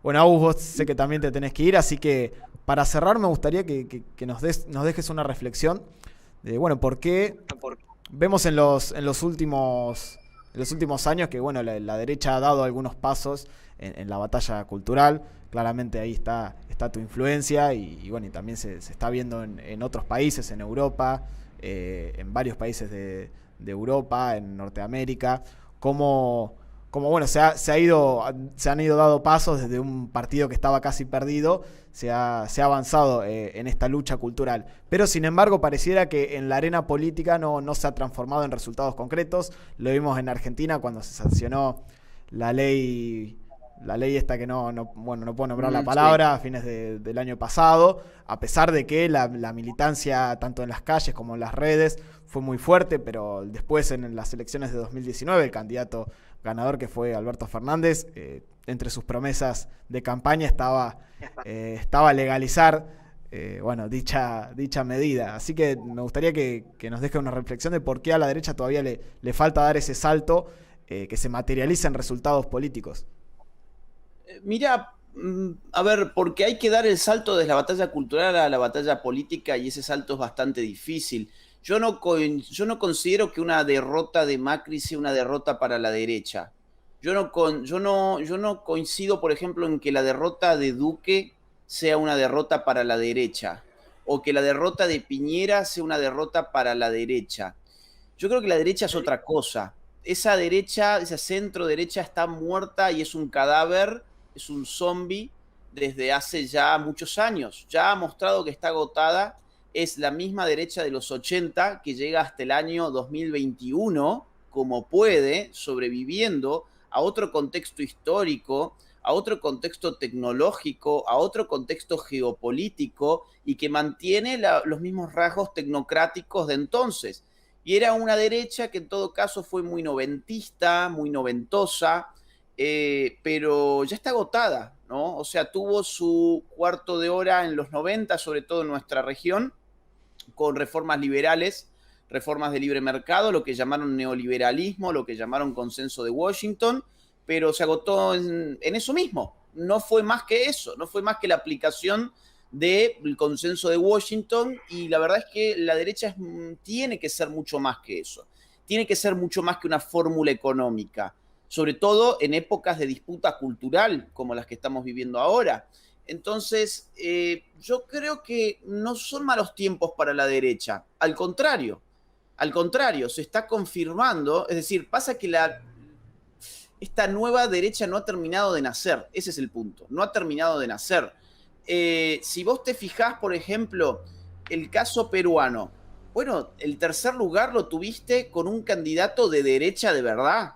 Bueno, Agus, vos sé que también te tenés que ir, así que para cerrar me gustaría que nos dejes una reflexión de, bueno, por qué vemos en los últimos años que, bueno, la derecha ha dado algunos pasos en la batalla cultural. Claramente ahí está tu influencia y bueno, y también se está viendo en otros países, en Europa, en varios países de Europa, en Norteamérica, cómo como bueno, se han ido dando pasos desde un partido que estaba casi perdido, se ha avanzado en esta lucha cultural. Pero sin embargo, pareciera que en la arena política no se ha transformado en resultados concretos. Lo vimos en Argentina cuando se sancionó la ley, la ley esta que bueno, no puedo nombrar la Sí. palabra, a fines del año pasado, a pesar de que la militancia, tanto en las calles como en las redes, fue muy fuerte, pero después en las elecciones de 2019, el candidato ganador que fue Alberto Fernández, entre sus promesas de campaña estaba legalizar bueno, dicha medida. Así que me gustaría que nos deje una reflexión de por qué a la derecha todavía le falta dar ese salto que se materializa en resultados políticos. Mira, a ver, porque hay que dar el salto desde la batalla cultural a la batalla política y ese salto es bastante difícil. Yo no considero que una derrota de Macri sea una derrota para la derecha. Yo no coincido, por ejemplo, en que la derrota de Duque sea una derrota para la derecha o que la derrota de Piñera sea una derrota para la derecha. Yo creo que la derecha es otra cosa. Esa derecha, esa centro derecha está muerta y es un cadáver, es un zombie desde hace ya muchos años. Ya ha mostrado que está agotada. Es la misma derecha de los 80 que llega hasta el año 2021 como puede, sobreviviendo a otro contexto histórico, a otro contexto tecnológico, a otro contexto geopolítico y que mantiene los mismos rasgos tecnocráticos de entonces. Y era una derecha que en todo caso fue muy noventista, muy noventosa, pero ya está agotada, ¿no? O sea, tuvo su cuarto de hora en los 90, sobre todo en nuestra región, con reformas liberales, reformas de libre mercado, lo que llamaron neoliberalismo, lo que llamaron consenso de Washington, pero se agotó en eso mismo. No fue más que eso, no fue más que la aplicación del consenso de Washington y la verdad es que la derecha tiene que ser mucho más que eso. Tiene que ser mucho más que una fórmula económica, sobre todo en épocas de disputa cultural como las que estamos viviendo ahora. Entonces, yo creo que no son malos tiempos para la derecha, al contrario, se está confirmando, es decir, pasa que esta nueva derecha no ha terminado de nacer, ese es el punto, no ha terminado de nacer. Si vos te fijás, por ejemplo, el caso peruano, bueno, el tercer lugar lo tuviste con un candidato de derecha de verdad,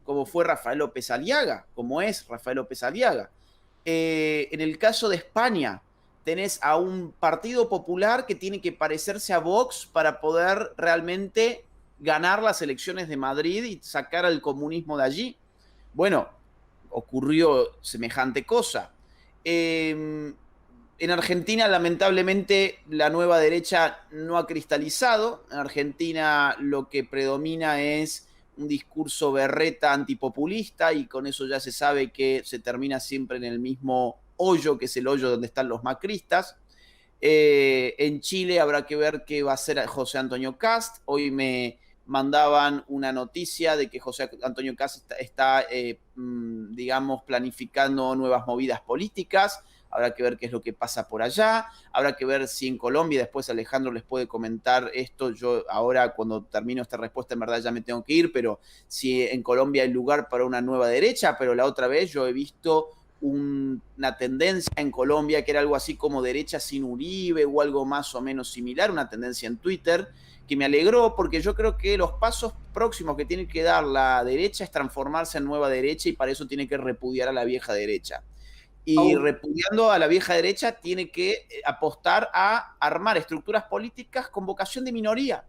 como fue Rafael López Aliaga, como es Rafael López Aliaga. En el caso de España, tenés a un partido popular que tiene que parecerse a Vox para poder realmente ganar las elecciones de Madrid y sacar al comunismo de allí. Bueno, ocurrió semejante cosa. En Argentina, lamentablemente, la nueva derecha no ha cristalizado. En Argentina lo que predomina es un discurso berreta antipopulista y con eso ya se sabe que se termina siempre en el mismo hoyo, que es el hoyo donde están los macristas. En Chile habrá que ver qué va a hacer José Antonio Cast. Hoy me mandaban una noticia de que José Antonio Cast está digamos, planificando nuevas movidas políticas. Habrá que ver qué es lo que pasa por allá, habrá que ver si en Colombia, después Alejandro les puede comentar esto, yo ahora cuando termino esta respuesta en verdad ya me tengo que ir, pero si en Colombia hay lugar para una nueva derecha, pero la otra vez yo he visto una tendencia en Colombia que era algo así como derecha sin Uribe o algo más o menos similar, una tendencia en Twitter, que me alegró porque yo creo que los pasos próximos que tiene que dar la derecha es transformarse en nueva derecha y para eso tiene que repudiar a la vieja derecha y Au, repudiando a la vieja derecha tiene que apostar a armar estructuras políticas con vocación de minoría.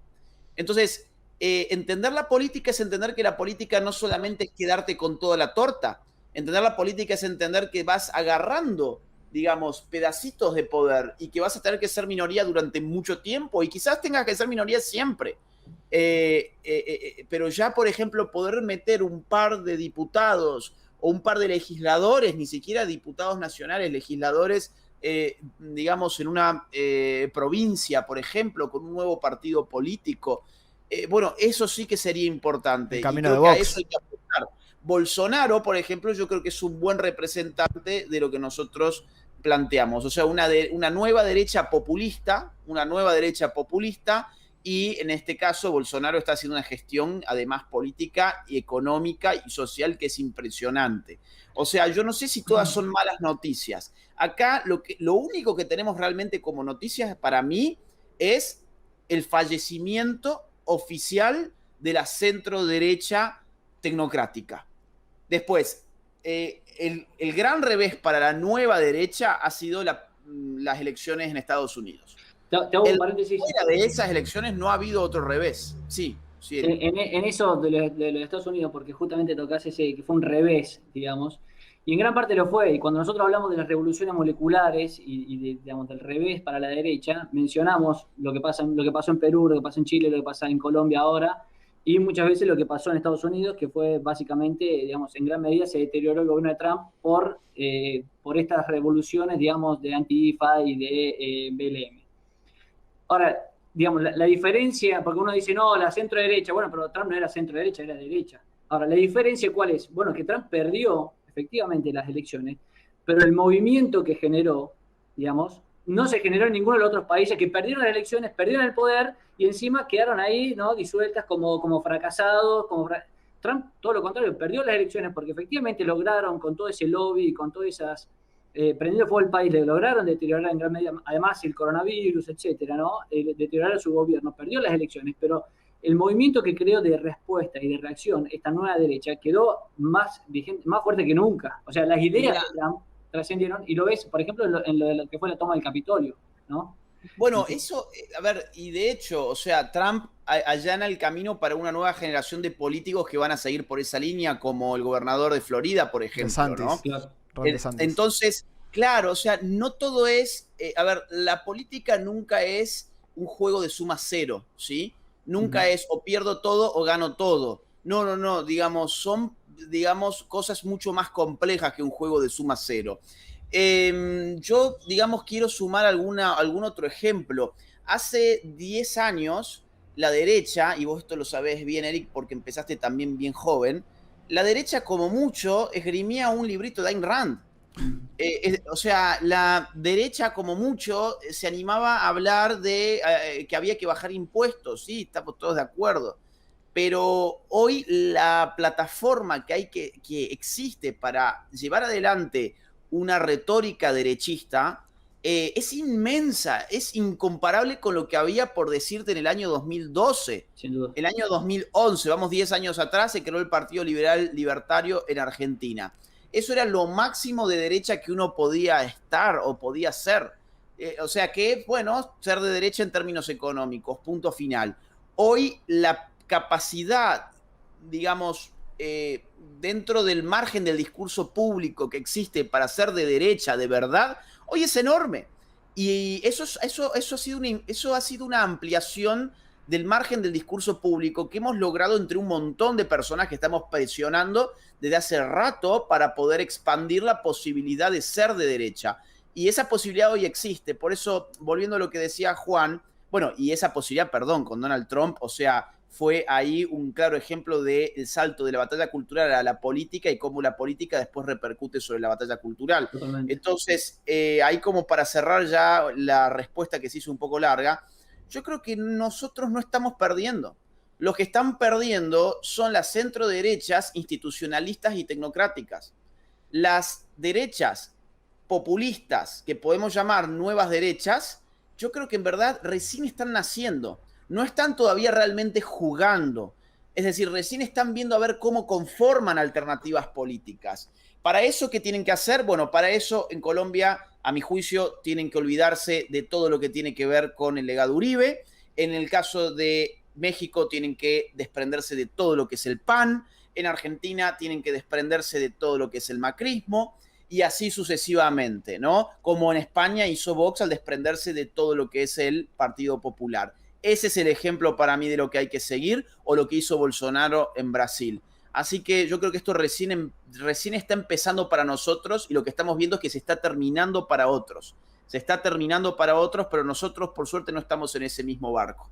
Entonces, entender la política es entender que la política no solamente es quedarte con toda la torta, entender la política es entender que vas agarrando, digamos, pedacitos de poder y que vas a tener que ser minoría durante mucho tiempo y quizás tengas que ser minoría siempre. Pero ya, por ejemplo, poder meter un par de diputados o un par de legisladores, ni siquiera diputados nacionales, legisladores, digamos, en una provincia, por ejemplo, con un nuevo partido político, bueno, eso sí que sería importante. El Y camino de creo que a eso Vox. hay que apuntar. Bolsonaro, por ejemplo, yo creo que es un buen representante de lo que nosotros planteamos. O sea, una nueva derecha populista, y en este caso Bolsonaro está haciendo una gestión además política y económica y social que es impresionante. O sea, yo no sé si todas son malas noticias. Acá lo único que tenemos realmente como noticias para mí es el fallecimiento oficial de la centro derecha tecnocrática. Después, el gran revés para la nueva derecha ha sido las elecciones en Estados Unidos. Te hago un paréntesis. Fuera de esas elecciones no ha habido otro revés. Sí, sí. En eso de los Estados Unidos, porque justamente tocás ese que fue un revés, digamos, y en gran parte lo fue. Y cuando nosotros hablamos de las revoluciones moleculares digamos, del revés para la derecha, mencionamos lo que pasó en Perú, lo que pasó en Chile, lo que pasa en Colombia ahora, y muchas veces lo que pasó en Estados Unidos, que fue básicamente, digamos, en gran medida se deterioró el gobierno de Trump por estas revoluciones, digamos, de Antifa y de BLM. Ahora, digamos, la diferencia, porque uno dice, no, la centro derecha, bueno, pero Trump no era centro derecha, era derecha. Ahora, la diferencia, ¿cuál es? Bueno, que Trump perdió efectivamente las elecciones, pero el movimiento que generó, digamos, no se generó en ninguno de los otros países que perdieron las elecciones, perdieron el poder y encima quedaron ahí, ¿no? Disueltas como fracasados, Trump, todo lo contrario, perdió las elecciones porque efectivamente lograron con todo ese lobby, con todas esas prendido fuego el país, le lograron deteriorar en gran medida, además el coronavirus, etcétera, ¿no? Deteriorar su gobierno, perdió las elecciones, pero el movimiento que creó de respuesta y de reacción, esta nueva derecha, quedó más vigente, más fuerte que nunca. O sea, las ideas de Trump trascendieron, y lo ves, por ejemplo, en lo de lo que fue la toma del Capitolio, ¿no? Bueno, eso, a ver, y de hecho, o sea, Trump allana el camino para una nueva generación de políticos que van a seguir por esa línea, como el gobernador de Florida, por ejemplo, DeSantis, ¿no? Claro. Entonces, claro, o sea, no todo es, a ver, la política nunca es un juego de suma cero, ¿sí? Nunca es o pierdo todo o gano todo. No, digamos, son, digamos, cosas mucho más complejas que un juego de suma cero. Yo, digamos, quiero sumar algún otro ejemplo. Hace 10 años, la derecha, y vos esto lo sabés bien, Eric, porque empezaste también bien joven, la derecha como mucho esgrimía un librito de Ayn Rand. O sea, la derecha como mucho se animaba a hablar de que había que bajar impuestos, sí, estamos todos de acuerdo. Pero hoy la plataforma que existe para llevar adelante una retórica derechista es inmensa, es incomparable con lo que había, por decirte, en el año 2012. Sin duda. El año 2011, vamos 10 años atrás, se creó el Partido Liberal Libertario en Argentina. Eso era lo máximo de derecha que uno podía estar o podía ser. O sea que, bueno, ser de derecha en términos económicos, punto final. Hoy la capacidad, digamos, dentro del margen del discurso público que existe para ser de derecha de verdad, hoy es enorme. Y eso ha sido una ampliación del margen del discurso público que hemos logrado entre un montón de personas que estamos presionando desde hace rato para poder expandir la posibilidad de ser de derecha. Y esa posibilidad hoy existe. Por eso, volviendo a lo que decía Juan, bueno, y esa posibilidad, perdón, con Donald Trump, o sea, fue ahí un claro ejemplo del salto de la batalla cultural a la política y cómo la política después repercute sobre la batalla cultural. Totalmente. Entonces, ahí como para cerrar ya la respuesta que se hizo un poco larga, yo creo que nosotros no estamos perdiendo. Los que están perdiendo son las centroderechas institucionalistas y tecnocráticas. Las derechas populistas, que podemos llamar nuevas derechas, yo creo que en verdad recién están naciendo. No están todavía realmente jugando. Es decir, recién están viendo a ver cómo conforman alternativas políticas. ¿Para eso qué tienen que hacer? Bueno, para eso en Colombia, a mi juicio, tienen que olvidarse de todo lo que tiene que ver con el legado Uribe. En el caso de México tienen que desprenderse de todo lo que es el PAN. En Argentina tienen que desprenderse de todo lo que es el macrismo. Y así sucesivamente, ¿no? Como en España hizo Vox al desprenderse de todo lo que es el Partido Popular. ese es el ejemplo para mí de lo que hay que seguir, o lo que hizo Bolsonaro en Brasil. Así que yo creo que esto recién está empezando para nosotros, y lo que estamos viendo es que se está terminando para otros. Se está terminando para otros, pero nosotros por suerte no estamos en ese mismo barco.